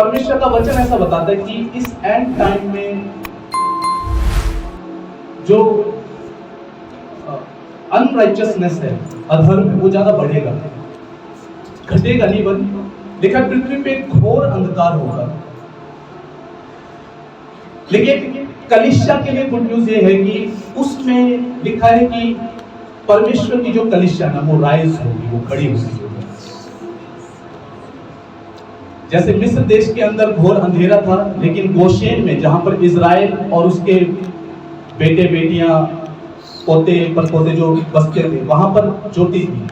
परमेश्वर का वचन ऐसा बताता है कि इस एंड टाइम में जो अनराइचियसनेस है, अधर्म है, वो ज्यादा बढ़ेगा, घटेगा नहीं, बल्कि लिखा पृथ्वी पे घोर अंधकार होगा। लेकिन कलीसिया के लिए गुड न्यूज ये है कि उसमें लिखा है कि परमेश्वर की जो कलीसिया ना वो राइज होगी, वो खड़ी होगी। जैसे मिस्र देश के अंदर घोर अंधेरा था, लेकिन गोशेन में जहां पर इजराइल और उसके बेटे बेटियां पोते परपोते जो बसते थे, वहां पर ज्योति थी,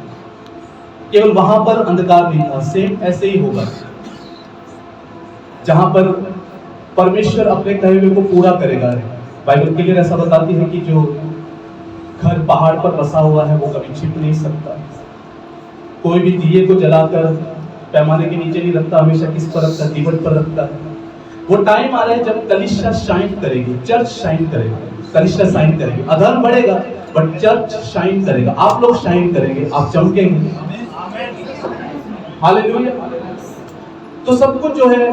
केवल वहां पर अंधकार नहीं था। सेम ऐसे ही होगा जहां पर परमेश्वर अपने कहे हुए को पूरा करेगा। बाइबल क्लियर ऐसा बताती है कि जो घर पहाड़ पर बसा हुआ है वो कभी छिप नहीं सकता। कोई भी दिए को जलाकर पैमाने के नीचे नहीं रखता, हमेशा किस पर रखता है? दीवार पर रखता है। वो टाइम आ रहा है जब कलीसिया शाइन करेगी, चर्च शाइन करेगा, कलीसिया शाइन करेगी। अधर्म बढ़ेगा बट चर्च शाइन करेगा, आप लोग शाइन करेंगे, आप चमकेंगे। हालेलुया। तो सब कुछ जो है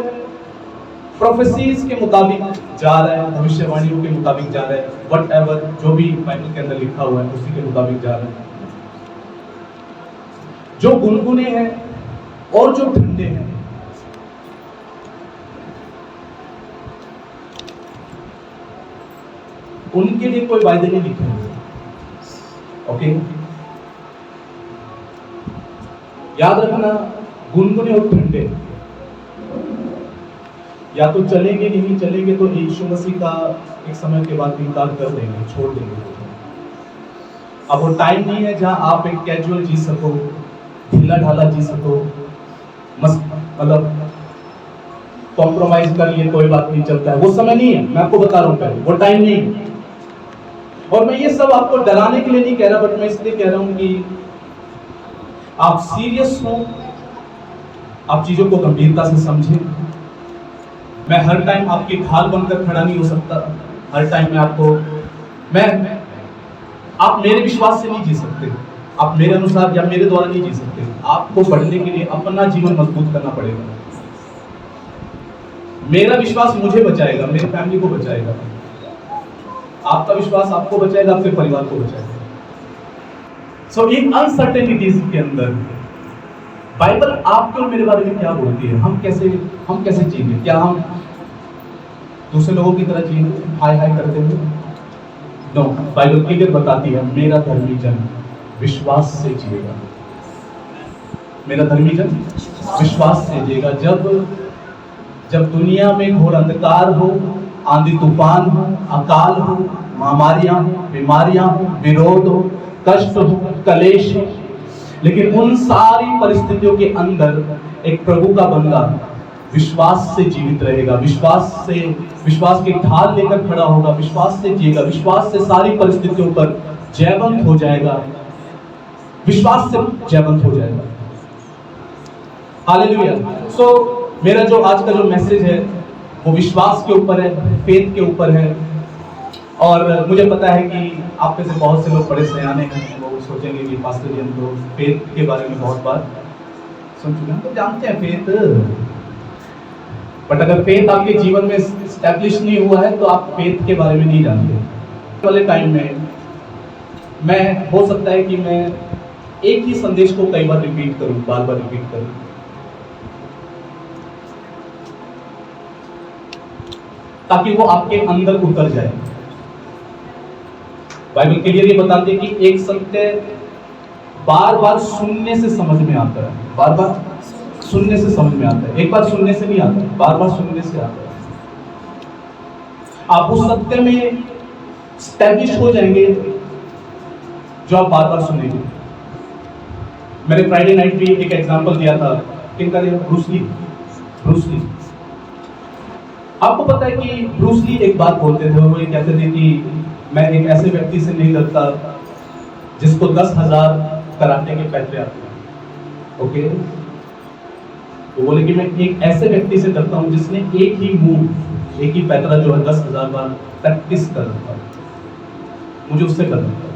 प्रोफेसीज के मुताबिक जा रहा है, भविष्यवाणियों के मुताबिक जा रहा है, वट एवर जो भी बाइबल के अंदर लिखा हुआ है उसी के मुताबिक जा रहा है। जो गुनगुने हैं और जो ठंडे हैं, उनके लिए कोई वायदे नहीं लिखे हुए। ओके, याद रखना, गुनगुने और ठंडे या तो चलेंगे, नहीं चलेंगे तो यीशु मसीह का एक समय के बाद इनकार कर देंगे, छोड़ देंगे। अब वो टाइम नहीं है जहां आप एक कैजुअल जी सको, ढीला ढाला जी सको, मतलब कॉम्प्रोमाइज कर लिए कोई बात नहीं, चलता है, वो समय नहीं है। मैं आपको बता रहा हूं पहले, वो टाइम नहीं है। और मैं ये सब आपको डराने के लिए नहीं कह रहा, बट मैं इसलिए कह रहा हूं कि आप सीरियस हो, आप चीजों को गंभीरता से समझें। मैं हर टाइम आपकी ढाल बनकर खड़ा नहीं हो सकता। हर टाइम में आपको आप मेरे विश्वास से नहीं जी सकते, आप मेरे अनुसार या मेरे द्वारा नहीं जी सकते। आपको बढ़ने के लिए अपना जीवन मजबूत करना पड़ेगा। मेरा विश्वास मुझे बचाएगा, मेरी फैमिली को बचाएगा। आपका विश्वास आपको बचाएगा, आपके परिवार को बचाएगा। सो इन अनसर्टेनिटीज के अंदर बाइबल आपके और मेरे बारे में क्या बोलती है? हम कैसे जिएंगे? क्या हम दूसरे लोगों की तरह जिएंगे, हाय हाय करते हुए? नो, बाइबल क्लियर बताती है, मेरा धर्मी जन विश्वास से जिएगा। मेरा धर्मी जन विश्वास से जिएगा। जब दुनिया में घोर अंधकार हो, आंधी तूफान हो, अकाल हो, महामारियां हो, बीमारियां हो, विरोध हो, कष्ट हो, कलेश हो, लेकिन उन सारी परिस्थितियों के अंदर एक प्रभु का बंदा विश्वास से जीवित रहेगा, विश्वास की ढाल लेकर खड़ा होगा, विश्वास से जिएगा, विश्वास से सारी परिस्थितियों पर जयवंत हो जाएगा, विश्वास से जयवंत हो जाएगा। हालेलुया। सो मेरा जो आज का जो मैसेज है वो विश्वास के ऊपर है, फेथ के ऊपर है। और मुझे पता है कि आप में से बहुत से लोग बड़े सयाने हैं, वो सोचेंगे कि पास्टर जी हम तो फेथ के बारे में बहुत बार सुन चुके हैं, तो जानते हैं फेथ, बट अगर फेथ आपके जीवन में एस्टैब्लिश नहीं हुआ है तो आप फेथ के बारे में नहीं जानते। वाले टाइम में मैं हो सकता है कि मैं एक ही संदेश को कई बार रिपीट करूं, बार बार रिपीट करूं, ताकि वो आपके अंदर उतर जाए। बाइबल क्लियर ये बताती है कि एक सत्य बार बार सुनने से समझ में आता है, बार बार सुनने से समझ में आता है। एक बार सुनने से नहीं आता, बार बार सुनने से आता है। आप उस सत्य में स्टैब्लिश हो जाएंगे जो आप बार बार सुनेंगे। मैंने फ्राइडे नाइट भी एक एग्जांपल दिया था, किनका दिया? Bruce Lee. आपको पता है कि ब्रूस ली एक बात बोलते थे, वो ये कहते थे कि मैं एक ऐसे व्यक्ति से नहीं डरता जिसको 10,000 कराटे के पैसे आते हैं। ओके, वो बोले कि मैं एक ऐसे व्यक्ति से डरता हूं जिसने एक ही मूव, एक ही पैतरा जो है 10,000 बार प्रैक्टिस कर रखा है, मुझे उससे डर लगता है।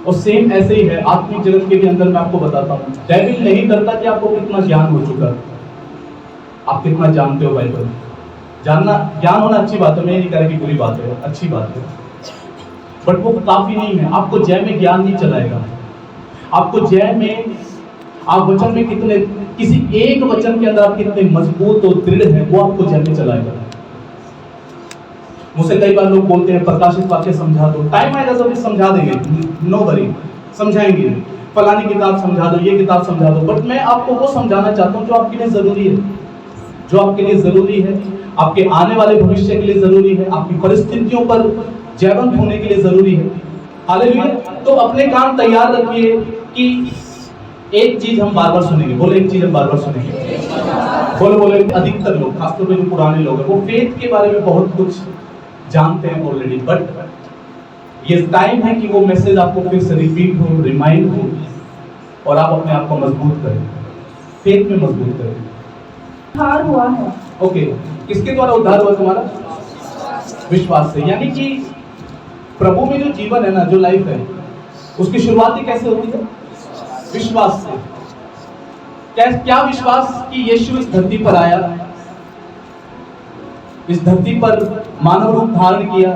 और सेम ऐसे ही है आत्मिक जगत के भी अंदर। मैं आपको बताता हूँ, डेविल नहीं करता कि आपको कितना ज्ञान हो चुका है। आप कितना जानते हो बाइबल। जानना, ज्ञान होना अच्छी बात है, मैं नहीं कह रहा कि बुरी बात है, अच्छी बात है, बट वो काफी नहीं है। आपको जय में ज्ञान नहीं चलाएगा। आपको जय में, आप वचन में कितने, किसी एक वचन के अंदर आप कितने मजबूत और दृढ़ हैं, वो आपको जय में चलाएगा। मुझसे कई बार लोग बोलते हैं प्रकाशित वाक्य समझा दो, टाइम आएगा तो समझा देंगे, नो वरी, समझाएंगे, फलानी किताब समझा दो, ये किताब समझा दो, बट मैं आपको वो समझाना चाहता हूँ जो आपके लिए जरूरी है, जो आपके लिए जरूरी है, आपके आने वाले भविष्य के लिए जरूरी है, आपकी परिस्थितियों पर जयवंत होने के लिए जरूरी है। हालेलुया। तो अपने कान तैयार रखिए कि एक चीज हम बार बार सुनेंगे, बोले एक चीज हम बार बार सुनेंगे, बोले बोले। अधिकतर लोग, खासतौर पर जो पुराने लोग हैं, वो फेथ के बारे में बहुत कुछ जानते हैं ऑलरेडी, बट ये टाइम है कि वो मैसेज आपको फिर से रिपीट हो, रिमाइंड हो, और आप अपने आप को मजबूत करें, फेथ में मजबूत करें। उद्धार हुआ है। ओके, किसके द्वारा उद्धार हुआ तुम्हारा? विश्वास से। यानी कि प्रभु में जो जीवन है ना, जो लाइफ है, उसकी शुरुआत ही कैसे होती है? विश्वास से। क्या विश्वास कि यीशु इस धरती पर आया, इस धरती पर मानव रूप धारण किया,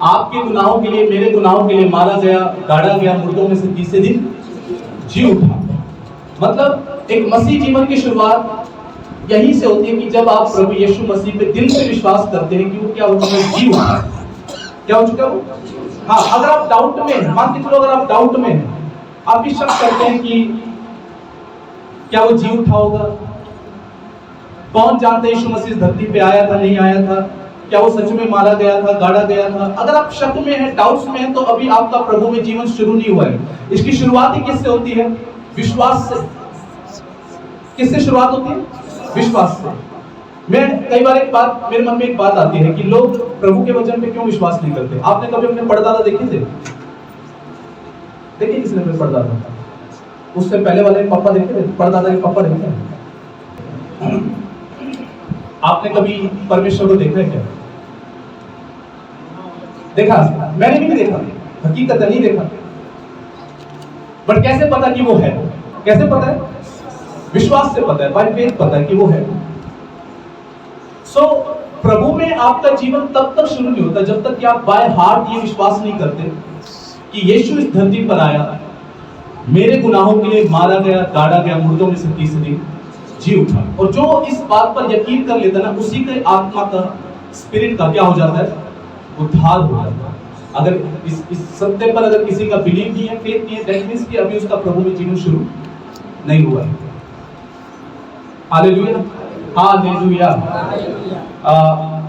आपके गुनाहों के लिए, मेरे गुनाहों के लिए मारा गया, गाड़ा गया, मुर्दों में से तीसरे दिन जी उठा। मतलब एक मसीह जीवन की शुरुआत यहीं से होती है कि जब आप प्रभु यीशु मसीह पे दिल से विश्वास करते हैं कि वो क्या हो चुका है, जी उठा। क्या हो चुका है वो? हाँ, अगर आप डाउट में हैं, मान के चलो अगर आप डाउट में हैं, आप भी शक करते हैं कि क्या वो जी उठा होगा, कौन जानते यीशु मसीह इस धरती पे आया था, नहीं आया था, क्या वो सच में मारा गया था, गाड़ा गया था। अगर आप शक में हैं, डाउट्स में हैं, तो अभी आपका प्रभु में जीवन शुरू नहीं हुआ है। इसकी शुरुआत ही किससे होती है? विश्वास से। किससे शुरुआत होती है? विश्वास से। मैं कई बार एक बात, मेरे मन में एक बात आती है कि लोग प्रभु के वचन पे क्यों विश्वास नहीं करते। आपने कभी अपने परदादा देखे थे? देखिए किसने अपने परदादा, उससे पहले वाले पापा देखे थे? परदादा के पापा देखे हैं? आपने कभी परमेश्वर को देखा है क्या? देखा? मैंने भी नहीं देखा, हकीकत नहीं देखा, बट कैसे पता कि वो है? कैसे पता है? विश्वास से पता है, बाय फेथ पता है कि वो है। सो प्रभु में आपका जीवन तब तक शुरू नहीं होता जब तक कि आप बाय हार्ट ये विश्वास नहीं करते कि यीशु इस धरती पर आया, मेरे गुनाहों के लिए मारा गया, गाड़ा गया, मुर्दों में से तीसरे दिन जी उठा। और जो इस बात पर यकीन कर लेता ना, उसी के आत्मा का, स्पिरिट का क्या हो जाता है? उद्धार हो जाता है। अगर इस सत्य पर अगर किसी का बिलीव नहीं है, फेथ नहीं है, दैट मींस कि अभी उसका प्रभु में जीवन शुरू नहीं हुआ है। Hallelujah, hallelujah.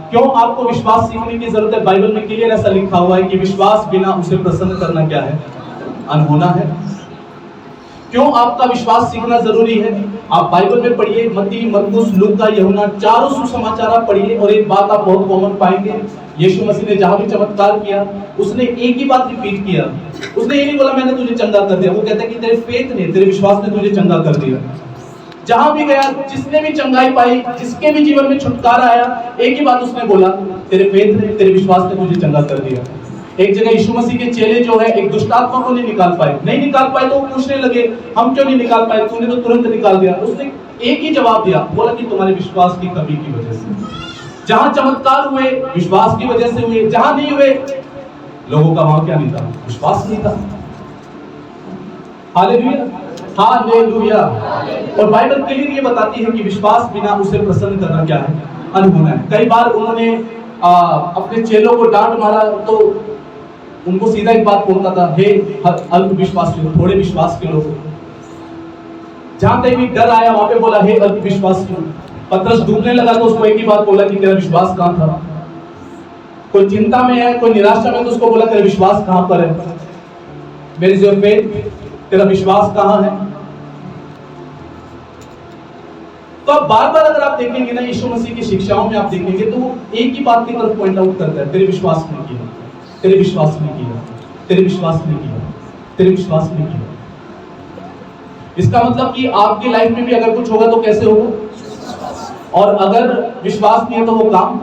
क्यों आपको विश्वास सीखने की जरूरत है? बाइबल में क्लियर ऐसा लिखा हुआ है कि विश्वास बिना उसे प्रसन्न करना क्या है? अनहोना है। क्यों आपका विश्वास सीखना जरूरी है? आप बाइबल में पढ़िए, मत्ती, मरकुस, लूका, यूहन्ना, चारों सुसमाचार आप पढ़िए, और एक बात आप बहुत कॉमन पाएंगे, यीशु मसीह ने जहां भी चमत्कार किया, उसने एक ही बात रिपीट किया। उसने ये नहीं बोला मैंने तुझे चंगा कर दिया, वो कहता है कि तेरे फेथ ने, तेरे विश्वास ने तुझे चंगा कर दिया। जहां भी गया, जिसने भी चंगाई पाई, जिसके भी जीवन में छुटकारा आया, एक ही बात उसने बोला, तेरे फेथ ने, तेरे विश्वास ने तुझे चंगा कर दिया। एक जगह यीशु मसीह के चेले जो है, एक दुष्ट आत्मा को नहीं निकाल पाए, तो वो पूछने लगे हम क्यों नहीं निकाल पाए, तूने तो तुरंत निकाल दिया। उसने एक ही जवाब दिया, बोला कि तुम्हारे विश्वास की कमी की वजह से। जहां चमत्कार हुए, विश्वास की वजह से हुए, जहां नहीं हुए, लोगों का वहां क्या नहीं था? विश्वास नहीं था। Hallelujah, hallelujah. और बाइबल क्लियर ये बताती है कि विश्वास बिना उसे प्रसन्न करना क्या है? अनहोना है। कई बार उन्होंने अपने चेलों को डांट मारा तो उनको सीधा एक बात बोलता था, हे अल्प विश्वासियों, थोड़े विश्वास के लोग। जहां कहीं भी डर आया वहां पे बोला, हे अल्प विश्वासियों। पतरस डूबने लगा तो उसको एक ही बात बोला कि तेरा विश्वास कहां था? कोई चिंता में है, कोई निराशा में, तो उसको बोला तेरा विश्वास कहां पर है? Where is your faith? तेरा विश्वास कहां है? तो अब बार बार अगर आप देखेंगे ना, यीशु मसीह की शिक्षाओं में आप देखेंगे तो वो एक ही बात की तरफ पॉइंट आउट करता है, तेरे विश्वास ने किया, तेरे विश्वास ने किया, तेरे विश्वास ने किया, तेरे विश्वास ने किया। इसका मतलब कि आपकी लाइफ में भी अगर कुछ होगा तो कैसे होगा? और अगर विश्वास नहीं है तो वो काम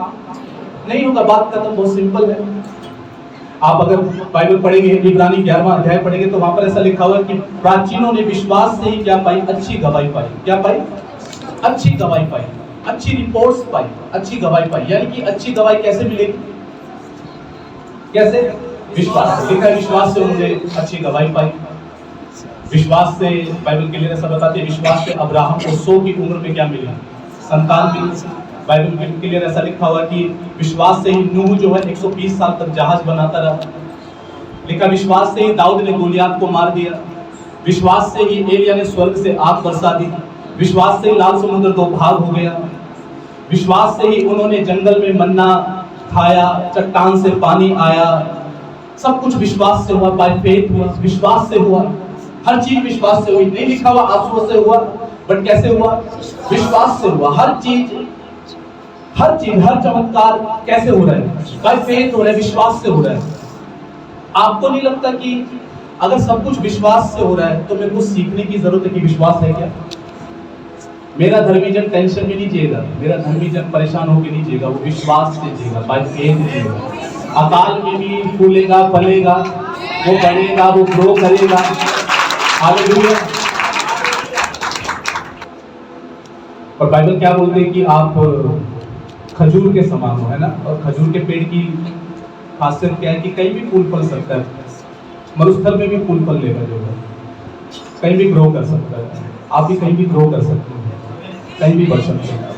नहीं होगा। बात खत्म, बहुत सिंपल है। आप अगर बाइबल पढ़ेंगे, इब्रानी 11वां अध्याय पढ़ेंगे तो वहां पर ऐसा लिखा हुआ है कि प्राचीनों ने विश्वास से ही क्या पाई? अच्छी गवाही पाई। क्या पाई? अच्छी दवाई पाई, अच्छी रिपोर्ट्स पाई, अच्छी गवाही पाई। यानी कि अच्छी गवाही कैसे मिलेगी? कैसे? विश्वास से। लिखा है विश्वास से उन्होंने अच्छी गवाही पाई। विश्वास से बाइबल क्लियर ऐसा बताती है, विश्वास से अब्राहम को 100 की उम्र में क्या मिला? संतान मिली। बाइबल क्लियर ऐसा लिखा हुआ कि विश्वास से ही नूह जो है 120 साल तक जहाज बनाता रहा। लिखा विश्वास से ही दाऊद ने गोलियात को मार दिया। विश्वास से ही एलिया ने स्वर्ग से आग बरसा दी। विश्वास से ही लाल समुद्र 2 भाग हो गया। विश्वास से ही उन्होंने जंगल में मन्ना खाया, चट्टान से पानी आया। सब कुछ विश्वास से हुआ, बाय फेथ हुआ, विश्वास से हुआ। हर चीज विश्वास से हुई। नहीं लिखा हुआ आंसुओं से हुआ, बट कैसे हुआ? विश्वास से हुआ। हर चीज, हर चमत्कार कैसे हो रहा है? बाय फेथ हो रहा है, विश्वास से हो रहा है। आपको नहीं लगता कि अगर सब कुछ विश्वास से हो रहा है तो मेरे को सीखने की जरूरत है कि विश्वास है क्या? मेरा धर्मी जन टेंशन में नहीं जिएगा, मेरा धर्मी जन परेशान होकर नहीं जिएगा, वो विश्वास से जिएगा, बाय फेथ जिएगा। अकाल में भी फूलेगा, फलेगा, वो बढ़ेगा, वो ग्रो करेगा। हालेलुया। और बाइबल क्या बोलते हैं कि आप खजूर के समान हो, है ना? और खजूर के पेड़ की खासियत क्या है कि कहीं भी फूल फल सकता है, मरुस्थल में भी फूल फल लेगा, जो है कहीं भी ग्रो कर सकता है। आप भी कहीं भी ग्रो कर सकते हैं, कहीं भी बढ़ सकते हैं।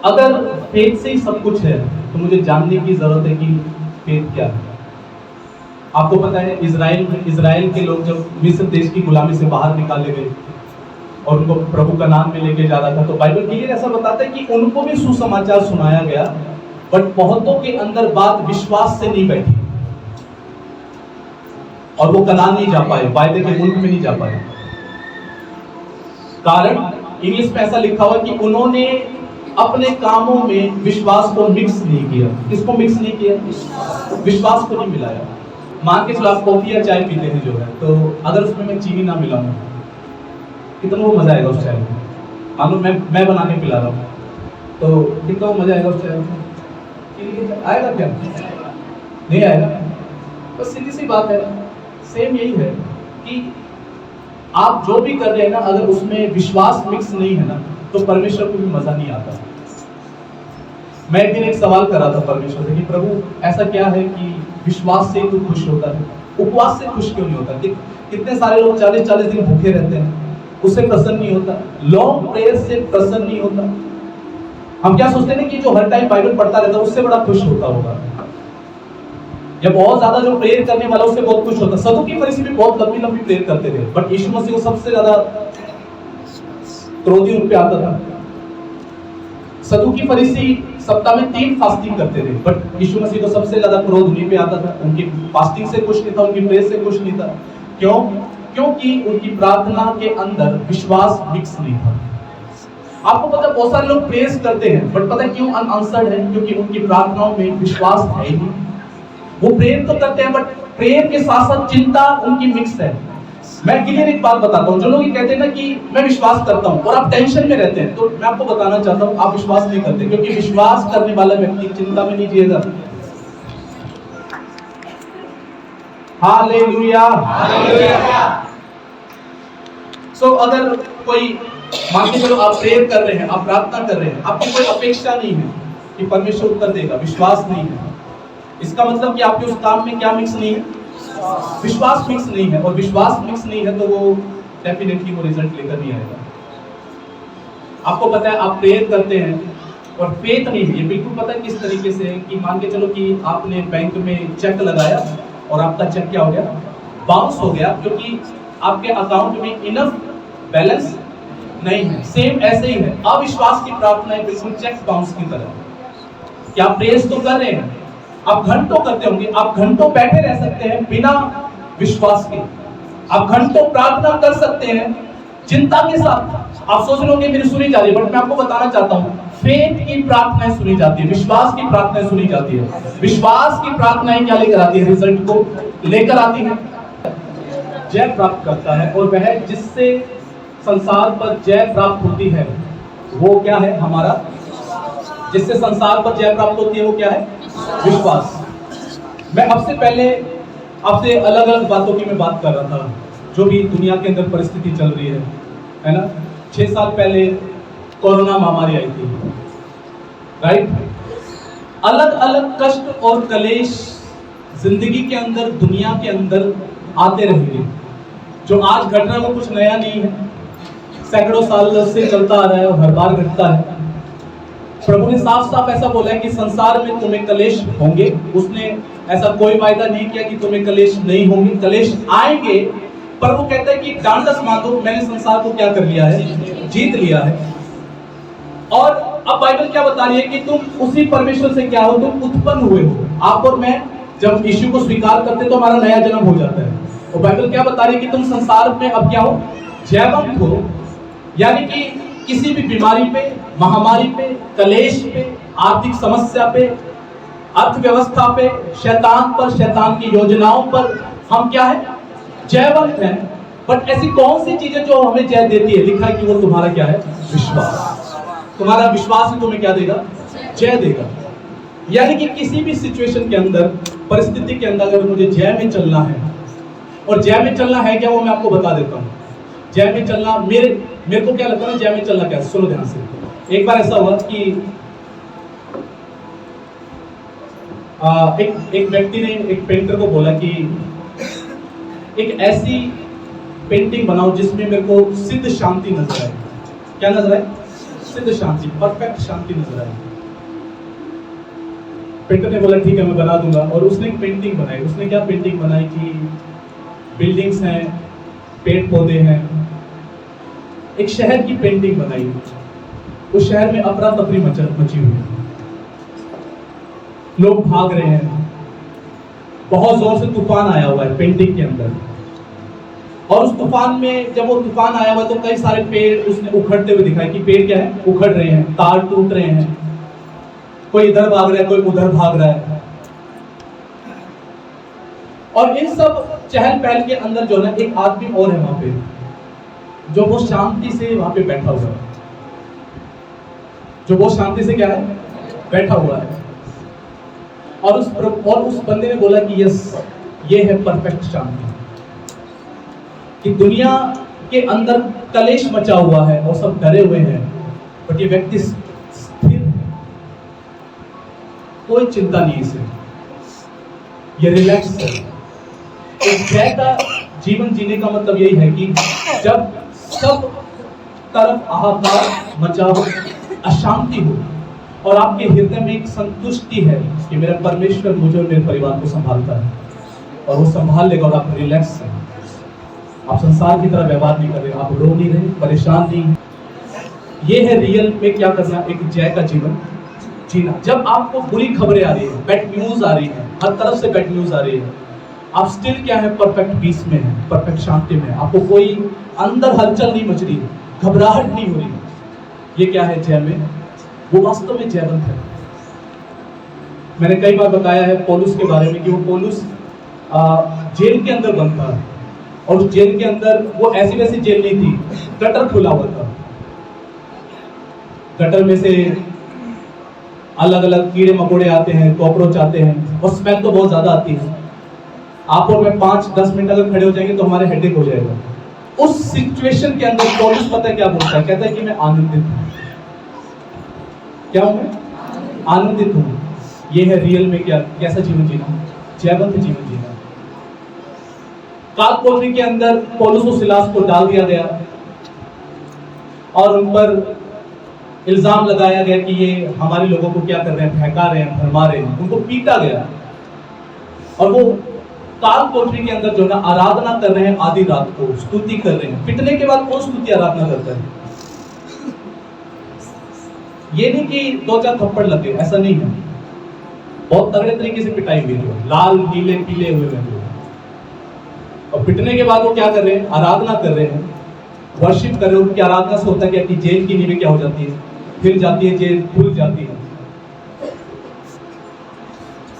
अगर फेथ से ही सब कुछ है तो मुझे जानने की जरूरत है कि फेथ क्या है। आपको पता है इजराइल के लोग जब मिस्र देश की गुलामी से बाहर निकाले गए और उनको प्रभु का नाम में लेके जा रहा था, तो बाइबल क्लियर ऐसा बताता है कि उनको भी सुसमाचार सुनाया गया, बट बहुतों के अंदर बात विश्वास से नहीं बैठी और वो कनान नहीं जा पाए, वायदे के मुल्क में नहीं जा पाए। कारण इंग्लिश में ऐसा लिखा हुआ कि उन्होंने अपने कामों में विश्वास को मिक्स नहीं किया। किसको मिक्स नहीं किया? विश्वास को नहीं मिलाया। मान के चलो आप कॉफी या चाय पीते हैं जो है, तो अगर उसमें मैं चीनी ना मिलाऊं, कितना वो मजा आएगा उस चाय में? मान लो मैं बना के पिला रहा हूँ, तो कितना वो मजा आएगा उस चाय में? आएगा क्या? नहीं आएगा। बस सीधी सी बात है, सेम यही है कि आप जो भी कर रहे हैं ना, अगर उसमें विश्वास मिक्स नहीं है ना, तो परमेश्वर को भी मजा नहीं आता। मैं एक दिन एक सवाल कर रहा था परमेश्वर से कि प्रभु ऐसा क्या है कि विश्वास से तू खुश होता है, उपवास से खुश क्यों नहीं होता? कितने सारे लोग 40-40 दिन भूखे रहते हैं, उससे प्रसन्न नहीं होता। लॉन्ग प्रेयर से प्रसन्न नहीं होता। हम क्या सोचते हैं कि जो हर टाइम बाइबल पढ़ता रहता है उससे बड़ा खुश होता होगा, या बहुत ज्यादा जो प्रेयर करने वाला उससे बहुत खुश होता। सदूकी फरीसी भी बहुत लंबी लंबी प्रेयर करते थे, बट यीशु मसीह को सबसे ज्यादा क्रोधी उन पे आता था। सदूकी फरीसी सप्ताह में 3 फास्टिंग करते थे, बट यीशु मसीह को सबसे ज्यादा क्रोध उन्हीं पे आता था। उनकी फास्टिंग से खुश नहीं था, उनकी प्रेयर से खुश नहीं था। क्यों? क्योंकि उनकी प्रार्थना के अंदर विश्वास मिक्स नहीं था। आपको पता है बहुत सारे लोग प्रेयर करते हैं, बट पता है क्यों अनआंसर्ड है? क्योंकि उनकी प्रार्थनाओं में विश्वास है ही नहीं। वो प्रेयर तो करते हैं, बट प्रेयर के साथ साथ चिंता उनकी मिक्स है। मैं क्लियर एक बात बताता हूँ, जो लोग ये कहते हैं ना कि मैं विश्वास करता हूँ और आप टेंशन में रहते हैं, तो मैं आपको बताना चाहता हूँ आप विश्वास नहीं करते, क्योंकि विश्वास करने वाला व्यक्ति चिंता में नहीं जिएगा। हालेलुया। सो अगर कोई मान के चलो आप प्रेयर कर रहे हैं, आप प्रार्थना कर रहे हैं, आपकी कोई अपेक्षा नहीं है कि परमेश्वर उत्तर देगा, विश्वास नहीं है, इसका मतलब कि आपके उस काम में क्या मिक्स नहीं है? विश्वास मिक्स नहीं है। और विश्वास मिक्स नहीं है तो वो डेफिनेटली वो रिजल्ट लेकर नहीं आएगा। आपको पता है आप प्रेयर करते हैं और फेथ नहीं है, ये बिल्कुल पता है किस तरीके से है कि मान के चलो कि आपने बैंक में चेक लगाया और आपका चेक क्या हो गया? बाउंस हो गया, क्योंकि आपके अकाउंट में इनफ बैलेंस नहीं है। सेम ऐसे ही है अविश्वास की प्रार्थना है, बिल्कुल चेक बाउंस की तरह। क्या आप प्रेयर तो कर रहे हैं, आप घंटों करते होंगे, आप घंटों बैठे रह सकते हैं बिना विश्वास के, आप घंटों प्रार्थना कर सकते हैं चिंता के साथ। आप सोच रहे होंगे मेरी सुनी जा रही है, बट मैं आपको बताना चाहता हूँ फेथ की प्रार्थनाएं सुनी जाती है, विश्वास की प्रार्थनाएं सुनी जाती है। विश्वास की प्रार्थनाएं क्या लेकर आती है? रिजल्ट को लेकर आती है। जय प्राप्त करता है, और वह जिससे संसार पर जय प्राप्त होती है वो क्या है? हमारा जिससे संसार पर जय प्राप्त होती है वो क्या है? विश्वास। मैं अब से पहले आपसे अलग अलग बातों की मैं बात कर रहा था, जो भी दुनिया के अंदर परिस्थिति चल रही है ना। 6 साल पहले कोरोना महामारी आई थी, राइट। अलग अलग कष्ट और कलेश जिंदगी के अंदर, दुनिया के अंदर आते रहेंगे। जो आज घट रहा है वो कुछ नया नहीं है, सैकड़ों साल से चलता आ रहा है और हर बार घटता है। प्रभु ने साफ साफ ऐसा बोला है कि संसार में तुम्हें कलेश होंगे। उसने ऐसा कोई वायदा नहीं किया कि तुम्हें कलेश नहीं होंगे, कलेश आएंगे। पर वो कहता है कि डांडस मारो, मैंने संसार को क्या कर लिया है, जीत लिया है। और अब बाइबल क्या बता रही है कि तुम उसी परमेश्वर से क्या हो, तुम उत्पन्न हुए हो। आप और मैं जब यीशु को स्वीकार करते तो हमारा नया जन्म हो जाता है। और बाइबल क्या बता रही है कि तुम संसार में अब क्या हो, जयवंत हो। यानी कि किसी भी बीमारी पे, महामारी पे, कलेश पे, आर्थिक समस्या पे, अर्थव्यवस्था पे, शैतान पर, शैतान की योजनाओं पर हम क्या है, जयवंत हैं। बट ऐसी कौन सी चीजें जो हमें जय देती है? लिखा है कि वो तुम्हारा क्या है, विश्वास। तुम्हारा विश्वास ही तुम्हें क्या देगा, जय देगा। यानी कि किसी भी सिचुएशन के अंदर, परिस्थिति के अंदर अगर मुझे जय में चलना है, और जय में चलना है क्या वो मैं आपको बता देता हूँ। जय में चलना, मेरे को क्या लगता है जय में चलना क्या है, सुनो ध्यान से। एक बार ऐसा हुआ कि एक व्यक्ति ने एक पेंटर को बोला कि एक ऐसी पेंटिंग बनाओ जिसमें मेरे को सिद्ध शांति नजर आए। क्या नजर आए? सिद्ध शांति, परफेक्ट शांति नजर आए। पेंटर ने बोला ठीक है मैं बना दूंगा। और उसने एक पेंटिंग बनाई। उसने क्या पेंटिंग बनाई कि बिल्डिंग्स हैं, पेड़ पौधे हैं, एक शहर की पेंटिंग बनाई। उस शहर में अफरा तफरी मची हुई है, लोग भाग रहे हैं, बहुत जोर से तूफान आया हुआ है पेंटिंग के अंदर। और उस तूफान में, जब वो तूफान आया हुआ तो कई सारे पेड़ उसने उखड़ते हुए दिखाए कि पेड़ क्या है, उखड़ रहे हैं, तार टूट रहे हैं, कोई इधर भाग रहा है, कोई उधर भाग रहा है। और इन सब चहल पहल के अंदर जो ना एक आदमी और है वहां पे, जो वो शांति से वहां पे बैठा हुआ है, जो वो शांति से क्या है, बैठा हुआ है। और उस बंदे ने बोला कि यस, ये है परफेक्ट शांति। कि दुनिया के अंदर कलेश मचा हुआ है और सब डरे हुए हैं, बट ये व्यक्ति स्थिर है, कोई चिंता नहीं इसे, ये रिलैक्स है। एक जय का जीवन जीने का मतलब यही है कि जब सब तरफ हाहाकार मचा हो, अशांति हो, और आपके हृदय में एक संतुष्टि है कि मेरा परमेश्वर मुझे और मेरे परिवार को संभालता है, और वो संभाल लेगा, और आप रिलैक्स हैं, आप संसार की तरह व्यवहार नहीं कर रहे, आप रो नहीं रहे, परेशान नहीं। ये है रियल में क्या करना, एक जय का जीवन जीना। जब आपको बुरी खबरें आ रही है, बैड न्यूज आ रही है, हर तरफ से बैड न्यूज आ रही है, आप स्टिल क्या है, परफेक्ट पीस में है, परफेक्ट शांति में, आपको कोई अंदर हलचल नहीं मच रही, घबराहट नहीं हो रही। ये क्या है जय में, वो वास्तव में जयवंत है। मैंने कई बार बताया है पौलुस के बारे में कि वो पौलुस जेल के अंदर बंद था, और उस जेल के अंदर वो ऐसी वैसी जेल नहीं थी, गटर खुला हुआ था। गटर में से अलग अलग कीड़े मकोड़े आते हैं, कॉकरोच आते हैं, और स्मेल तो बहुत ज्यादा आती है। आप और मैं 5-10 मिनट अगर खड़े हो जाएंगे तो हमारे हेडेक हो जाएगा। उस सिचुएशन के अंदर पौलुस पता है क्या बोलता है, कहता है कि मैं आनंदित हूं। क्या हूं मैं? आनंदित हूं। ये है रियल में क्या, कैसा जीवन जीना, जयवंत जीवन जीना। काल कोठरी के अंदर पौलुस और सिलास को डाल दिया गया, और उन पर इल्जाम लगाया गया कि ये हमारे लोगों को क्या कर रहे हैं, बहका रहे हैं, भरमा रहे हैं। उनको पीटा गया, और वो काल कोठरी के अंदर जो ना आराधना कर रहे हैं, आधी रात को स्तुति कर रहे हैं। पिटने के बाद कौन स्तुति आराधना करता है? ये नहीं कि 2-4 थप्पड़ लगे, ऐसा नहीं है। बहुत तगड़े तरीके से पिटाई हुई है, लाल नीले पीले हुए हैं। और पिटने के बाद वो क्या कर रहे हैं, आराधना कर रहे हैं, वर्शिप कर रहे हैं। उनकी आराधना से होता है क्या कि जेल की नींवें क्या हो जाती है, हिल जाती है, जेल खुल जाती है।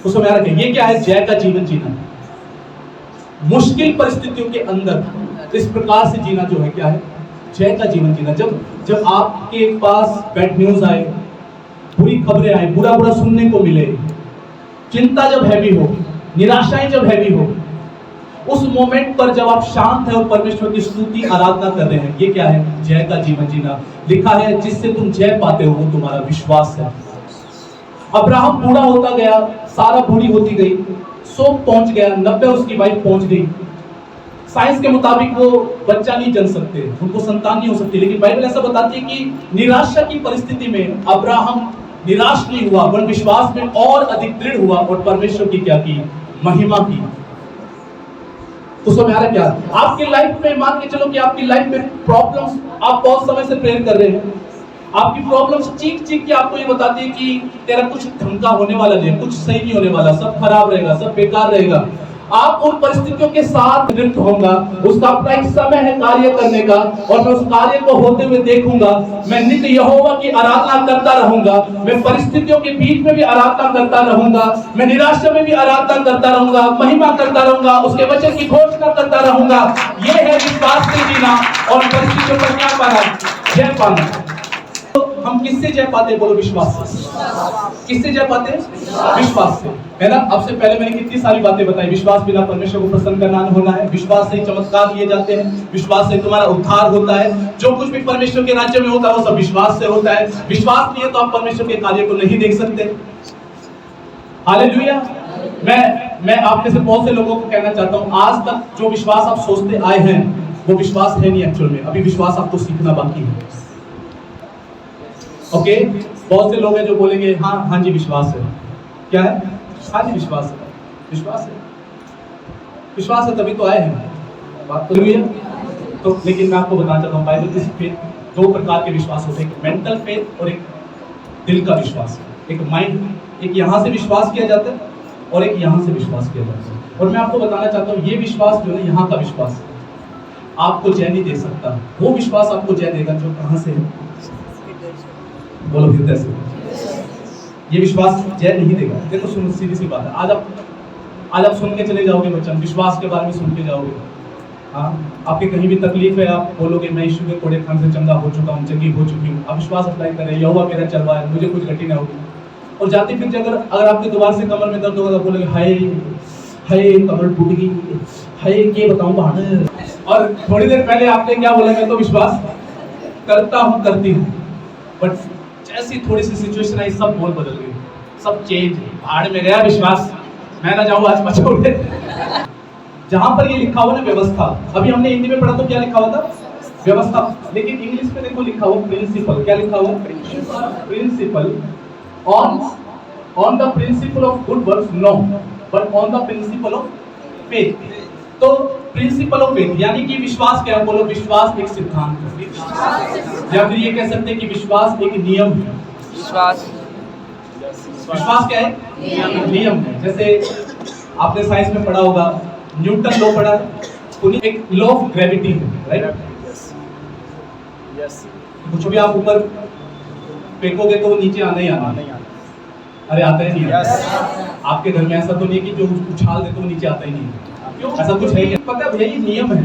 उसको याद रखें, ये क्या है, जय का जीवन जीना। मुश्किल परिस्थितियों के अंदर इस प्रकार से जीना जो है क्या है, जय का जीवन जीना। जब आपके पास बैड न्यूज आए, बुरी खबरें आए, बुरा बुरा सुनने को मिले, चिंता जब हैवी हो, निराशाएं जब हैवी हो, उस मोमेंट पर जब आप शांत है और परमेश्वर की स्तुति आराधना कर रहे हैं, ये क्या है? जय का जीवन जीना। लिखा है जिससे तुम जय पाते हो वो तुम्हारा विश्वास है। अब्राहम बूढ़ा होता गया, सारा बूढ़ी होती गई, 100 पहुंच गया, 90 उसकी वाइफ पहुंच गई। साइंस के मुताबिक वो बच्चा नहीं जन सकते, उनको संतान नहीं हो सकती, लेकिन बाइबल ऐसा बताती है कि निराशा की परिस्थिति में अब्राहम निराश नहीं हुआ, वरन विश्वास में और अधिक दृढ़ हुआ और परमेश्वर की क्या की? महिमा की। तो समझ आ रहा क्या? आपकी लाइफ में मान के चलो कि आपकी लाइफ में प्रॉब्लम्स, आप बहुत समय से प्रेयर कर रहे हैं, आपकी प्रॉब्लम्स चीख चीख के आपको ये बताती है कि तेरा कुछ ढंग का होने वाला नहीं है, कुछ सही नहीं होने वाला, सब खराब रहेगा, सब बेकार रहेगा। आप उन परिस्थितियों के साथ लिप्त होगा, उसका अपना एक समय है कार्य करने का, और मैं उस कार्य को होते हुए देखूंगा। मैं नित्य यहोवा की आराधना करता रहूंगा, मैं परिस्थितियों के बीच में भी आराधना करता रहूंगा, मैं निराशा में भी आराधना करता रहूंगा, महिमा करता रहूंगा, उसके वचन की घोषणा करता रहूंगा। ये है विश्वास से जीना और परिस्थितियों पर क्या पाना? जय पाना। तो हम किससे जय पाते? बोलो विश्वास से। किससे जय पाते? विश्वास से, है ना? अब से पहले मैंने कितनी सारी बातें बताई। विश्वास बिना परमेश्वर को प्रसन्न करना होना है, विश्वास से ही चमत्कार किए जाते हैं, विश्वास से तुम्हारा उद्धार होता है, जो कुछ भी परमेश्वर के राज्य में होता है वो सब विश्वास से होता है। विश्वास नहीं है तो आप परमेश्वर के कार्य को नहीं देख सकते। हालेलुया। मैं आप में से बहुत से लोगों को कहना चाहता हूं, आज तक जो विश्वास आप सोचते आए हैं वो विश्वास है नहीं एक्चुअल में, अभी विश्वास आपको सीखना बाकी है। ओके, बहुत से लोग हैं जो बोलेंगे हाँ जी विश्वास है। क्या है? हाँ जी विश्वास है, विश्वास है, विश्वास है तभी तो आए हैं। बात तो हुई है। तो लेकिन मैं आपको बताना चाहता हूँ, बाइबल की फेथ, 2 प्रकार के विश्वास होते हैं, एक मेंटल फेथ और एक दिल का विश्वास। एक माइंड, एक यहाँ से विश्वास किया जाता है और एक यहाँ से विश्वास किया जाता है। और मैं आपको बताना चाहता हूँ, ये विश्वास जो है यहाँ का विश्वास है, आपको जय नहीं दे सकता। वो विश्वास आपको जय देगा जो कहाँ से है? बोलो हृदय से। ये विश्वास जय नहीं देगा। देखो सुनो, सीधी सी बात है, आज आप सुन के चले जाओगे वचन, विश्वास के बारे में सुन के जाओगे। हाँ, आपके कहीं भी तकलीफ है, आप बोलोगे मैं यीशु के कोड़े खान से चंगा हो चुका हूँ, चंगी हो चुकी हूँ। आप विश्वास अप्लाई करें, यहोवा मेरा चल रहा है, मुझे कुछ घटी ना होगी। और जाते फिर अगर आपके दोबारा से कमर में दर्द होगा तो बोलोगे हाय हाय कमर टूट गई, हाय ये बताऊँ बहाना। और थोड़ी देर पहले आपने क्या बोला? मैं तो विश्वास करता हूँ, करती हूँ, बट जैसी थोड़ी सी सिचुएशन आई सब बोल बदल गई, सब चेंज, भाड़ में गया विश्वास। मैं ना जाऊँ आज बचोगे। जहां पर ये लिखा हुआ ना व्यवस्था, अभी हमने हिंदी में पढ़ा तो क्या लिखा हुआ था? व्यवस्था, लेकिन इंग्लिश में देखो लिखा हुआ प्रिंसिपल। क्या लिखा हुआ? Principle on the principle of good works, no but on the principle of faith. तो प्रिंसिपल ऑफ फेथ यानी कि विश्वास क्या है? बोलो विश्वास एक सिद्धांत है, या फिर ये कह सकते हैं कि विश्वास एक नियम है। विश्वास क्या है? नियम है। जैसे आपने साइंस में पढ़ा होगा, न्यूटन लॉ पढ़ा, एक लॉ ऑफ ग्रेविटी है, राइट? कुछ भी आप ऊपर फेंकोगे तो वो नीचे आना ही आना। अरे आता ही नहीं है। आपके घर में ऐसा तो नहीं कि जो उछाल दे तो वो नीचे आता ही नहीं है। क्यों? ऐसा कुछ है? पता है भैया, ये नियम है।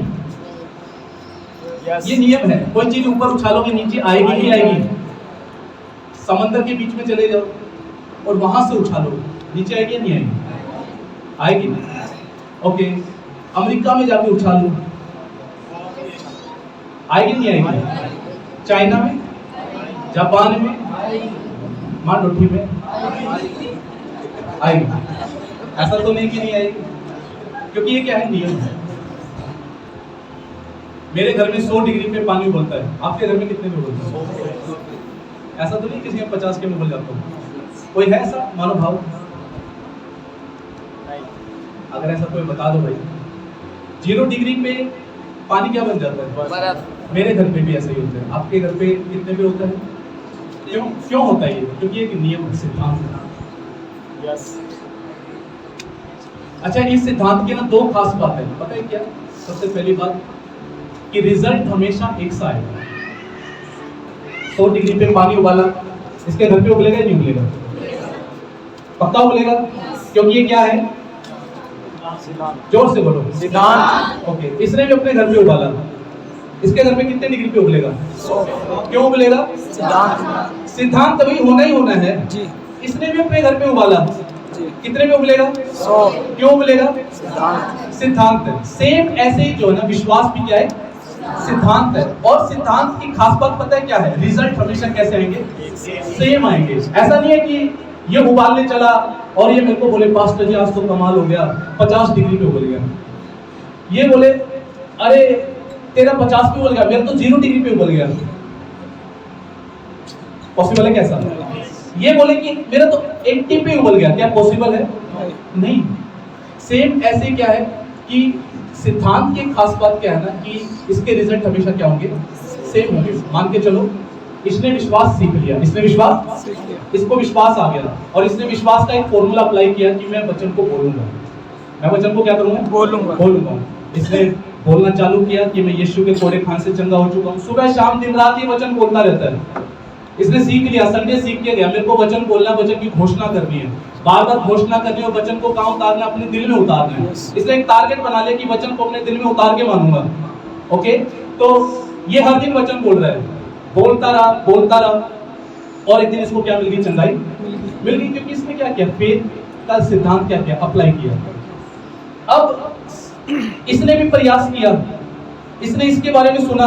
ये नियम है, कोई चीज ऊपर उछालोगे नीचे आएगी ही आएगी। समंदर के बीच में चले जाओ और वहां से उछालो, नीचे आएगी या नहीं आएगी? आएगी ना। ओके, अमेरिका में जाके उछालो, आएगी नहीं आएगी? चाइना में, जापान में, मांडोठी में आएगी। ऐसा तो नहीं कि नहीं आएगी, क्योंकि ये क्या है? नियम है। मेरे घर में 100 डिग्री पे पानी उबलता है, आपके घर में कितने में उबलता है? ऐसा तो नहीं किसी में 50 के में उबल जाता हूँ। कोई है ऐसा मनोभाव? अगर ऐसा कोई बता दो भाई। 0 डिग्री पे पानी क्या बन जाता है? बर्फ। मेरे घर पे भी ऐसा ही होता है। आपके घर पे कितने पे होता है? क्यों होता है ये? क्योंकि एक नियम, सिद्धांत है। अच्छा, इस सिद्धांत की ना 2 खास बात है, पता है क्या? सबसे पहली बात कि रिजल्ट हमेशा एक सा आएगा। 100 डिग्री पे पानी उबाला, इसके घर पे उबलेगा या नहीं उबलेगा? पक्का उबलेगा, क्योंकि ये क्या है? जोर से बोलो, सिद्धांत। ओके, इसने भी अपने घर पे उबाला, इसके घर में कितने डिग्री पे उबलेगा? 100। क्यों उबलेगा? सिद्धांत। सिद्धांत तभी होना ही होना है जी। इसने भी अपने घर पे उबाला, कितने में उबलेगा? 100। क्यों उबलेगा? सिद्धांत है। सेम ऐसे ही जो है ना विश्वास भी क्या है, सिद्धांत है। और सिद्धांत की खास बात पता है क्या है, रिजल्ट हमेशा कैसे आएंगे, सेम आएंगे। ऐसा नहीं है कि ये उबालने चला और ये मेरे को बोले पास्टर जी आज तो कमाल हो गया, 50 डिग्री पे उबल गया। ये बोले अरे तेरा 50 पे उबल गया, मेरा तो 0 डिग्री पे उबल गया। पॉसिबल है कैसा? ये बोले कि मेरा तो 80 पे उबल गया, क्या पॉसिबल है? नहीं। सेम ऐसे क्या है कि सिद्धांत की खास बात क्या है ना कि इसके रिजल्ट हमेशा क्या होंगे, सेम होंगे। मान के चलो इसने विश्वास सीख लिया, इसने विश्वास सीख लिया, इसको विश्वास आ गया और इसने विश्वास का एक फॉर्मूला अप्लाई किया कि मैं वचन को बोलूंगा। मैं वचन को क्या करूंगा, बोलूंगा। इसने बोलना चालू किया कि मैं यीशु के कोड़े खान से चंगा हो चुका हूँ। सुबह शाम दिन रात ये वचन बोलता रहता है। इसने सीख लिया, संडे सीख के गया, मेरे को वचन बोलना, वचन की घोषणा करनी है, बार बार घोषणा करनी है। वचन को कहाँ उतारना, अपने दिल में उतारना है। इसने एक टारगेट बना लिया कि वचन को अपने दिल में उतार के मानूंगा। ओके, तो ये हर दिन वचन बोल रहा है, बोलता रहा और एक दिन इसको क्या मिल गई, चंगाई मिल गई। क्योंकि इसने क्या किया, फेथ का सिद्धांत क्या किया, अप्लाई किया। अब इसने भी प्रयास किया, इसने इसके बारे में सुना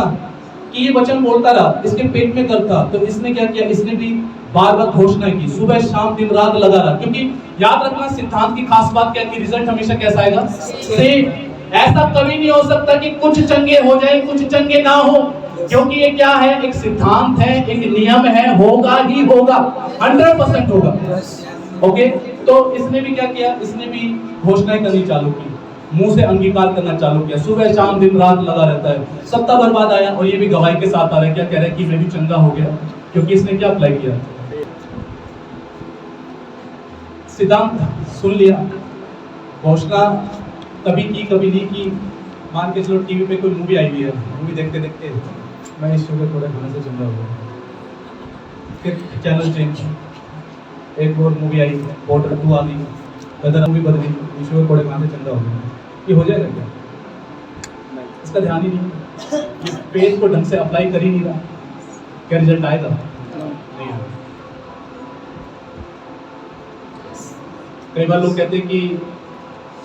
कि ये वचन बोलता रहा, इसके पेट में दर्द था, तो इसने क्या किया, इसने भी बार बार घोषणा की, सुबह शाम दिन रात लगा रहा। क्योंकि याद रखना सिद्धांत की खास बात क्या है कि रिजल्ट हमेशा कैसा आएगा, सेम। ऐसा कभी नहीं हो सकता कि कुछ चंगे हो जाए कुछ चंगे ना हो, क्योंकि ये क्या है, एक सिद्धांत है, एक नियम है, होगा ही होगा, 100% होगा। ओके, तो इसने भी क्या किया, इसने भी घोषणाएं करनी चालू की, मुंह से अंगीकार करना चालू किया, सुबह शाम दिन रात लगा रहता है। सप्ताह भर बाद आया और ये भी गवाही के साथ आ रहा है, क्या कह रहा है कि मैं भी चंगा हो गया, क्योंकि इसने क्या अप्लाई किया, सिद्धांत सुन लिया, घोषणा कभी की कभी नहीं की। मान के चलो टीवी पे कोई मूवी आई हुई है, मूवी देखते देखते मैं इस शुगर थोड़े खाने से चंगा हो गया, फिर चैनल चेंज, एक और मूवी आई, बॉर्डर 2 आ गई, वेदर मूवी बदली, ईश्वर कोड़े खाने से चंगा हो गया। ये हो जाएगा क्या? इसका ध्यान ही नहीं, इस पेज को ढंग से अप्लाई कर ही नहीं रहा, क्या रिजल्ट आएगा? नहीं आएगा। कई बार लोग कहते हैं कि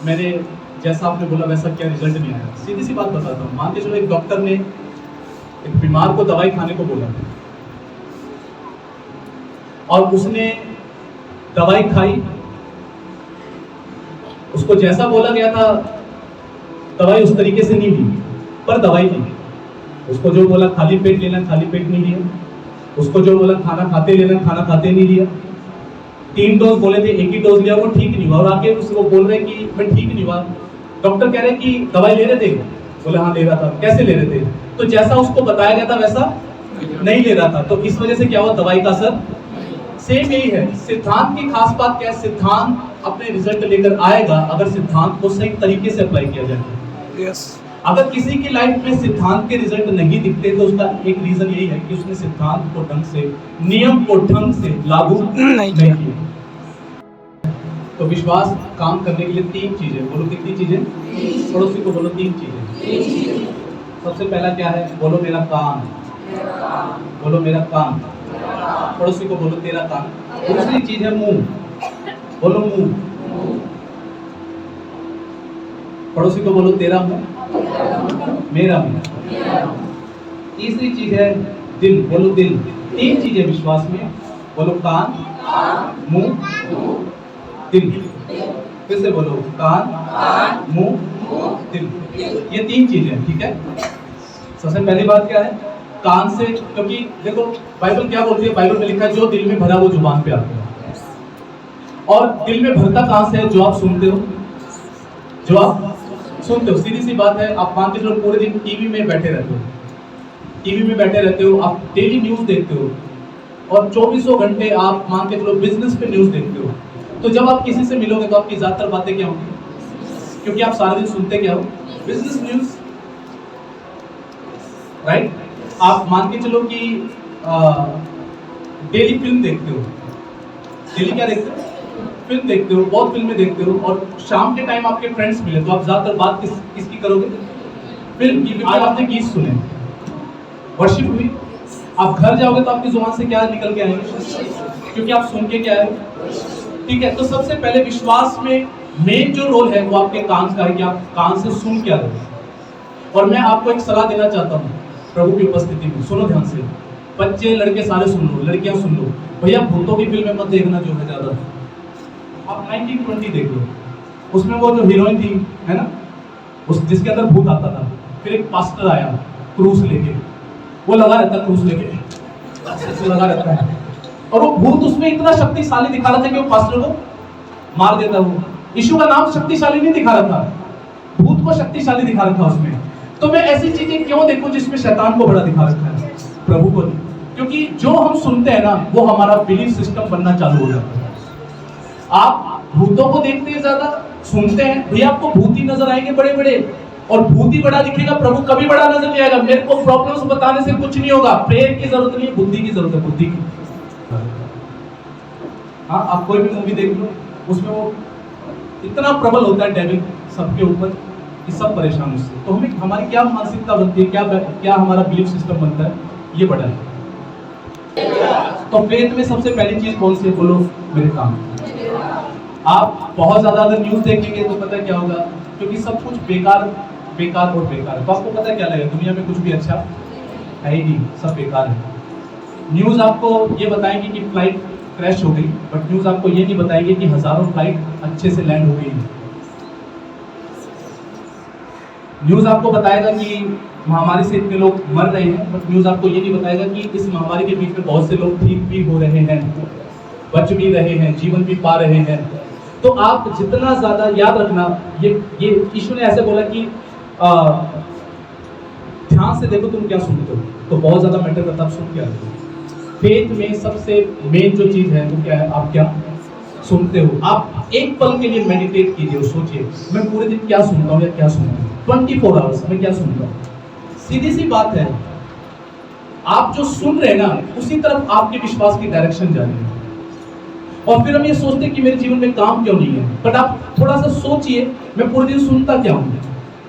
मैंने जैसा आपने बोला वैसा क्या रिजल्ट नहीं आया। सीधी सी बात बताता हूँ, मान के चलो एक डॉक्टर ने एक बीमार को दवाई खाने को बोला और उसने दवाई खाई, उसको जैसा बोला गया था दवाई उस तरीके से नहीं ली, पर दवाई ली। उसको जो बोला खाली पेट लेना, खाली पेट नहीं लिया। उसको जो बोला खाना खाते लेना, खाना खाते नहीं लिया। 3 डोज बोले थे, एक ही डोज लिया, वो ठीक नहीं हुआ और आके उसको बोल रहे कि मैं ठीक नहीं हुआ। डॉक्टर कह रहे कि दवाई ले रहे थे, बोले हाँ ले रहा था। कैसे ले रहे थे? तो जैसा उसको बताया गया था वैसा नहीं ले रहा था, तो इस वजह से क्या हुआ, दवाई का असर। सेम यही है, सिद्धांत की खास बात क्या है, सिद्धांत अपने रिजल्ट लेकर आएगा अगर सिद्धांत को सही तरीके से अप्लाई किया जाए। अगर किसी की लाइफ में सिद्धांत के रिजल्ट नहीं दिखते तो उसका एक रीजन यही है कि उसने सिद्धांत को ढंग से, नियम को ढंग से लागू नहीं किया। तो विश्वास काम करने के लिए 3 चीजें, बोलो कितनी चीजें, पड़ोसी को बोलो 3 चीजें। सबसे पहला क्या है, बोलो मेरा कान, बोलो मेरा कान। पड़ोसी को बोलो तेरा कान। दूसरी चीज है मुंह, बोलो मुंह। पड़ोसी को बोलो तेरा मुंह, मेरा मुंह। तीसरी चीज है दिल, बोलो दिल। 3 चीजें विश्वास में, बोलो कान, मुंह, दिल। फिर से बोलो कान, मुंह, दिल। ये 3 चीजें, ठीक है। सबसे पहली बात क्या है, कान से, क्योंकि देखो बाइबल क्या बोलती है, बाइबल में लिखा है जो दिल में भरा वो जुबान पे आता है। और दिल में भरता कहां से है, जो आप सुनते हो, जो आप सुनते हो। सीधी सी बात है, आप मान के चलो पूरे दिन टीवी में बैठे रहते हो, टीवी में बैठे रहते हो, आप डेली न्यूज देखते हो और 24 घंटे आप मान के चलो बिजनेस पे न्यूज देखते हो। तो जब आप किसी से मिलोगे तो आपकी ज्यादातर बातें क्या होंगी, क्योंकि आप सारा दिन सुनते क्या हो, बिजनेस न्यूज, राइट। आप मान के चलो कि डेली फिल्म देखते हो, डेली क्या देखते हो, फिल्म देखते हो, बहुत फिल्में देखते हो और शाम के टाइम आपके फ्रेंड्स मिले तो आप ज्यादातर बात किसकी करोगे, फिल्म की। आज आपने गीत सुने, वर्शिप हुई, आप घर जाओगे तो आपकी जुबान से क्या निकल के आएंगे, क्योंकि आप सुन के क्या है, ठीक है। तो सबसे पहले विश्वास में मेन जो रोल है वो आपके कान का है कि आप कान से सुन क्या रहे हैं। और मैं आपको एक सलाह देना चाहता हूँ प्रभु की उपस्थिति में, सुनो ध्यान से। बच्चे लड़के सारे सुन लो, लड़कियां सुन लो। भैया भूतों की फिल्में मत देखना जो है ज्यादा। आप 1920 देख लो, उसमें वो जो हीरोइन थी है ना, उस जिसके अंदर भूत आता था, फिर एक पास्टर आया क्रूस लेके, वो लगा रहता क्रूस लेके ऐसे लगा रहता है, और वो भूत उसमें इतना शक्तिशाली दिखा रहा था कि वो पास्टर को मार देता। वो यीशु का नाम शक्तिशाली नहीं दिखा रहा था, भूत को शक्तिशाली दिखा रखा उसमें। तो मैं ऐसी चीजें क्यों देखूं जिसमें शैतान को बड़ा दिखा रखा है, प्रभु को नहीं। क्योंकि जो हम सुनते हैं ना वो हमारा बिलीफ सिस्टम बनना चालू हो जाता है। आप भूतों को देखते हैं ज्यादा, सुनते हैं, भैया आपको भूत ही नजर आएंगे बड़े बड़े, और भूत ही बड़ा दिखेगा, प्रभु कभी बड़ा नजर नहीं आएगा। मेरे को प्रॉब्लम्स बताने से कुछ नहीं होगा, प्रेयर की जरूरत नहीं है, बुद्धि की जरूरत है, बुद्धि की। हाँ, आप कोई भी मूवी देख लो, उसमें वो इतना प्रबल होता है डेविल सबके ऊपर कि सब परेशान उससे। तो हमें हमारी क्या मानसिकता बनती है, क्या हमारा बिलीफ सिस्टम बनता है, ये बड़ा है। तो फेथ में सबसे पहली चीज कौन सी है, बोलो मेरे काम। आप बहुत ज्यादा अगर न्यूज देखेंगे तो पता क्या होगा, क्योंकि सब कुछ बेकार बेकार और बेकार है। तो आपको पता क्या लगेगा, दुनिया में कुछ भी अच्छा है ही नहीं, सब बेकार है। न्यूज आपको ये बताएंगे कि फ्लाइट क्रैश हो गई, बट न्यूज आपको ये नहीं बताएंगे कि हजारों फ्लाइट अच्छे से लैंड हो गई। न्यूज आपको बताएगा कि महामारी से इतने लोग मर रहे हैं, बट न्यूज आपको ये नहीं बताएगा कि इस महामारी के बीच में बहुत से लोग ठीक भी हो रहे हैं, बच भी रहे हैं, जीवन भी पा रहे हैं। तो आप जितना ज्यादा याद रखना, ये यीशु ने ऐसे बोला कि ध्यान से देखो तुम क्या सुनते हो, तो बहुत ज्यादा मैटर करता आप सुन क्या रहे हो। फेथ में सबसे मेन जो चीज है वो क्या है, आप क्या सुनते हो। आप एक पल के लिए मेडिटेट कीजिए, सोचिए मैं पूरे दिन क्या सुनता हूँ या क्या सुनता हूँ, 24 आवर्स में क्या सुनता हूँ। सीधी सी बात है, आप जो सुन रहे हैं ना उसी तरफ आपके विश्वास की डायरेक्शन जा रही है। और फिर हम ये सोचते हैं कि मेरे जीवन में काम क्यों नहीं है, बट आप थोड़ा सा सोचिए मैं पूरे दिन सुनता क्या हूँ,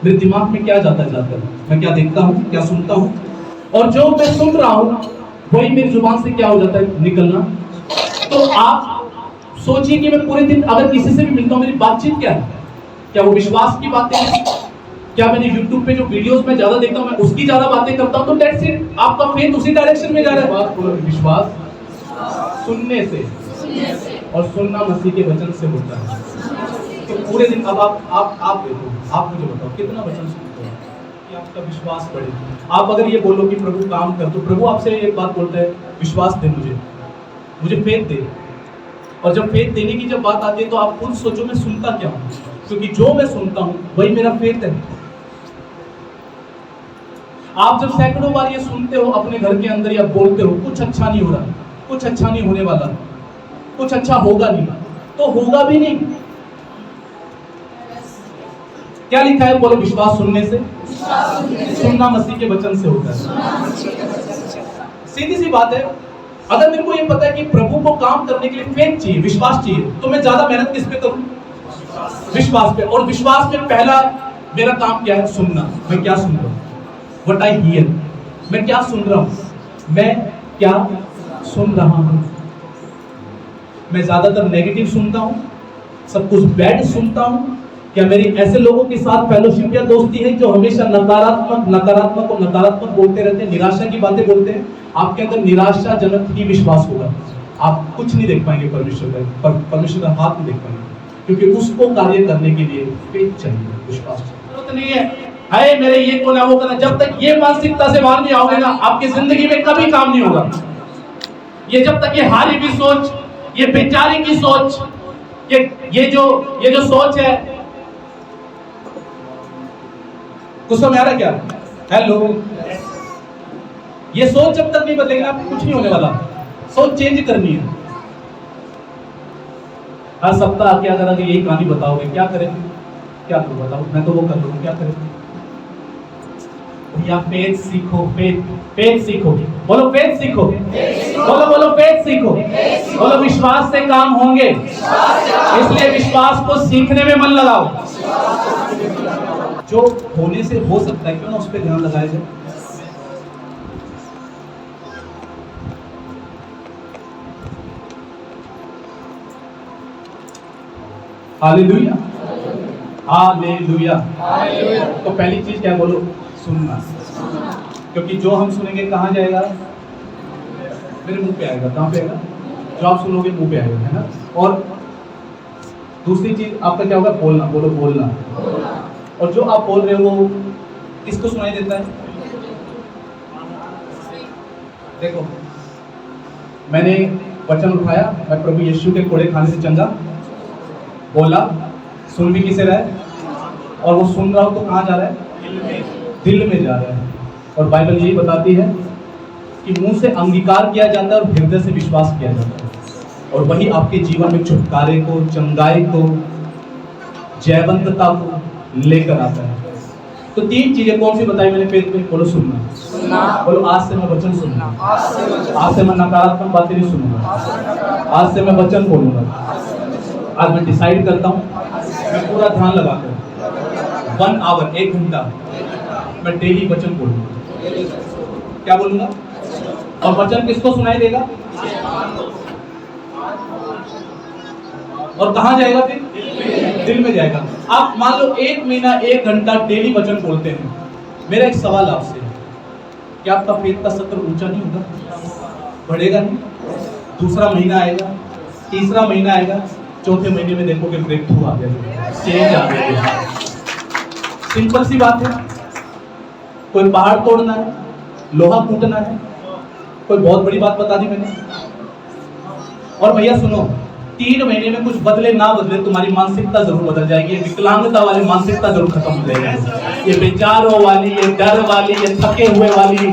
मेरे दिमाग में क्या जाता है, मैं क्या देखता हूँ, क्या सुनता हूँ, और जो मैं सुन रहा हूँ वही मेरी जुबान से क्या हो जाता है, निकलना। तो आप सोचिए कि मैं पूरे दिन अगर किसी से भी मिलता हूँ मेरी बातचीत क्या है, क्या वो विश्वास की बातें हैं, क्या मैंने YouTube पे जो वीडियोस में ज्यादा देखता हूँ मैं उसकी ज्यादा बातें करता हूँ, तो दैट्स इट, आपका फेथ उसी डायरेक्शन में जा रहा है। विश्वास सुनने से, और सुनना मसीह के वचन से होता है। तो पूरे दिन अब आप देखो, आप मुझे बताओ कितना वचन सुनते हो कि आपका विश्वास बढ़े। आप अगर ये बोलो कि प्रभु काम कर, तो प्रभु आपसे एक बात बोलता है, विश्वास दे मुझे फेथ दे। और जब फेथ देने की जब बात आती है तो आप खुद सोचो मैं सुनता क्या हूँ, क्योंकि जो मैं सुनता हूँ वही मेरा फेथ है। आप जब सैकड़ों बार ये सुनते हो अपने घर के अंदर या बोलते हो कुछ अच्छा नहीं हो रहा, कुछ अच्छा नहीं होने वाला, कुछ अच्छा होगा नहीं, तो होगा भी नहीं। क्या लिखा है, बोलो विश्वास सुनने से, सुनना मसीह के वचन से होता है। सीधी सी बात है, अगर मेरे को ये पता है कि प्रभु को काम करने के लिए फेथ चाहिए, विश्वास चाहिए, तो मैं ज्यादा मेहनत किस पे करूं, विश्वास पे। और विश्वास में पहला मेरा काम क्या है, सुनना। मैं क्या सुन रहा हूं, व्हाट आई हियर, मैं क्या सुन रहा हूं, मैं क्या सुन रहा हूं। मैं ज्यादातर नेगेटिव सुनता हूं, सब कुछ बैड सुनता हूं, क्या मेरी ऐसे लोगों के साथ फेलोशिप या दोस्ती है जो हमेशा नकारात्मक बोलते रहते हैं, निराशा की बातें बोलते हैं। आपके अंदर निराशाजनक ही विश्वास होगा, आप कुछ नहीं देख पाएंगे परमेश्वर का हाथ नहीं देख पाएंगे, क्योंकि उसको कार्य करने के लिए फेथ चाहिए, विश्वास चाहिए। जरूरत नहीं है मेरे ये को ना वो करना, जब तक ये मानसिकता से बाहर नहीं आओगे ना आपकी जिंदगी में कभी काम नहीं होगा। ये जब तक ये हारी की सोच, ये बेचारे की सोच, ये जो सोच है, कुछ समझ आ रहा है क्या, हेलो, ये सोच जब तक नहीं बदलेगी ना कुछ नहीं होने वाला। सोच चेंज करनी है। हर सप्ताह आके अगर यही कहानी बताओगे क्या करेंगे, क्या करूं बताओ, मैं तो वो कर लूंगा, क्या करेंगे भैया। फेथ सीखो, फेथ सीखो, बोलो फेथ सीखो, बोलो फेथ सीखो, बोलो विश्वास से काम होंगे, इसलिए विश्वास को सीखने में मन लगाओ। जो होने से हो सकता है क्यों ना उस पर ध्यान लगाया जाए। हालेलुया। हालेलुया। तो पहली चीज क्या बोलो? सुनना। क्योंकि जो हम सुनेंगे कहाँ जाएगा? मेरे मुंह पे आएगा। कहाँ पे आएगा? जो आप सुनोगे मुंह पे आएगा, है ना। और दूसरी चीज आपका क्या होगा? बोलना। बोलो बोलना। और जो आप बोल रहे हो वो किसको सुनाई देता है? देखो, मैंने वचन उठाया, मैं प्रभु यीशु के कोड़े खाने से चंगा, बोला, सुन भी किसे रहा है? और वो सुन रहा हो तो कहाँ जा रहा है? दिल में जा रहा है। और बाइबल यही बताती है कि मुंह से अंगीकार किया जाता है और हृदय से विश्वास किया जाता है, और वही आपके जीवन में छुटकारे को, चंगाई को, जयवंतता को लेकर आता है। तो तीन चीजें कौन सी बताई मैंने? फिर बोलो सुनना। बोलो आज से मैं वचन सुनूंगा। आज से मैं नकारात्मक बातें नहीं सुनूंगा। आज से मैं वचन बोलूंगा। आज मैं डिसाइड करता हूँ, मैं पूरा ध्यान लगाकर 1 आवर 1 घंटा मैं डेली वचन बोलूंगा। क्या बोलूंगा? और वचन किसको सुनाई देगा? और कहाँ जाएगा? फिर दिल में जाएगा। आप मान लो 1 महीना 1 घंटा डेली वचन बोलते हैं। मेरा एक सवाल आपसे है, क्या आपका फेथ का स्तर ऊंचा नहीं होगा? बढ़ेगा नहीं? दूसरा महीना आएगा, तीसरा महीना आएगा, चौथे महीने में देखोगे ब्रेक थ्रू आ गया, चेंज आ गया। सिंपल सी बात है। कोई पहाड़ तोड़ना है, लोहा कूटना है, कोई बहुत बड़ी बात बता दी मैंने। और भैया सुनो, 3 महीने में कुछ बदले ना बदले, तुम्हारी मानसिकता जरूर बदल जाएगी। ये विकलांगता वाली मानसिकता जरूर खत्म हो जाएगी। ये विचारों वाली, ये डर वाली, ये थके हुए वाली,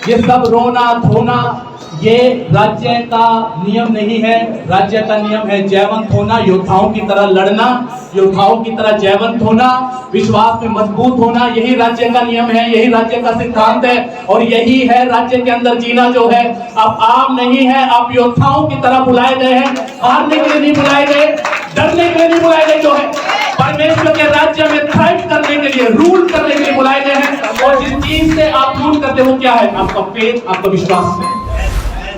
ये सब रोना धोना, ये राज्य का नियम नहीं है। राज्य का नियम है जयवंत होना, योद्धाओं की तरह लड़ना, योद्धाओं की तरह जयवंत होना, विश्वास में मजबूत होना। यही राज्य का नियम है, यही राज्य का सिद्धांत है, और यही है राज्य के अंदर जीना जो है। आप आम नहीं है, आप योद्धाओं की तरह बुलाए गए हैं। हारने के लिए नहीं बुलाए गए, डरने के लिए नहीं बुलाए गए, जो है परमेश्वर के राज्य में थ्राइव करने के लिए, रूल करने के लिए बुलाए गए हैं। और जिस चीज से आप रूल करते हो क्या है? आपका फेथ, आपका विश्वास है।